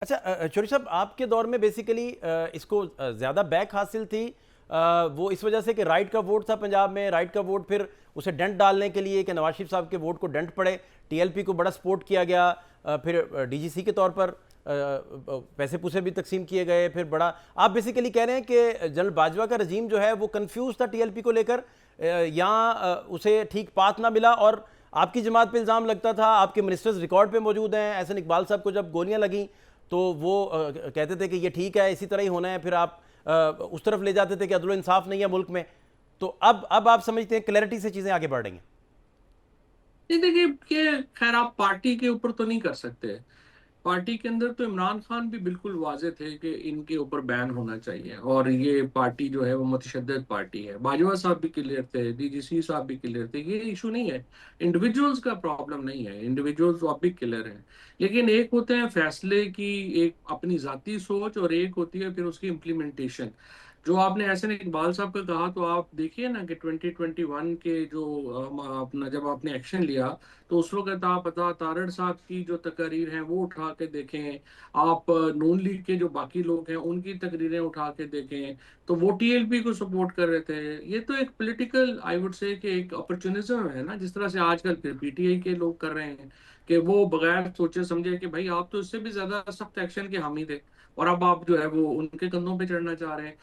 अच्छा, चौधरी साहब, आपके दौर में बेसिकली इसको ज़्यादा बैक हासिल थी, वो इस वजह से कि राइट का वोट था पंजाब में, राइट का वोट फिर उसे डेंट डालने के लिए कि नवाज शरीफ साहब के वोट को डेंट पड़े, टीएलपी को बड़ा सपोर्ट किया गया, फिर डीजीसी के तौर पर पैसे पूसे भी तकसीम किए गए, फिर बड़ा आप बेसिकली कह रहे हैं कि जनरल बाजवा का रजीम जो है वो कंफ्यूज था टीएलपी को लेकर, या उसे ठीक पाथ ना मिला, और आपकी जमात पे इल्ज़ाम लगता था, आपके मिनिस्टर्स रिकॉर्ड पे मौजूद हैं, एहसन इकबाल साहब को जब गोलियां लगी तो वो कहते थे कि ये ठीक है, इसी तरह ही होना है, फिर आप उस तरफ ले जाते थे कि अदल इंसाफ नहीं है मुल्क में। तो अब आप समझते हैं क्लैरिटी से चीज़ें आगे बढ़ रही हैं? नहीं देखिए, ये खैर आप पार्टी के ऊपर तो नहीं कर सकते। पार्टी के अंदर तो इमरान खान भी बिल्कुल वाजे थे कि इनके ऊपर बैन होना चाहिए, और ये पार्टी जो है वो मुतशद्दिद पार्टी है। बाजवा साहब भी क्लियर थे, डीजीसी साहब भी क्लियर थे, ये इशू नहीं है। इंडिविजुअल्स का प्रॉब्लम नहीं है, इंडिविजुअल्स आप भी क्लियर हैं। लेकिन एक होते हैं फैसले की, एक अपनी जाती सोच, और एक होती है फिर उसकी इम्प्लीमेंटेशन। जो आपने एहसन इकबाल साहब का कहा, तो आप देखिए ना कि 2021 के जो अपना जब आपने एक्शन लिया, तो उस वक्त आप अता तारड़ साहब की जो तकरीर हैं वो उठा के देखें, आप नून लीग के जो बाकी लोग हैं उनकी तकरीरें उठा के देखें, तो वो टीएलपी को सपोर्ट कर रहे थे। ये तो एक पॉलिटिकल, आई वुड से, कि एक अपॉर्चुनिज्म है ना, जिस तरह से आजकल फिर पीटीआई के लोग कर रहे हैं कि वो बगैर सोचे समझे कि भाई आप तो इससे भी ज्यादा सख्त एक्शन के हामी थे, और अब आप जो है वो उनके कंधों पे चढ़ना चाह रहे हैं।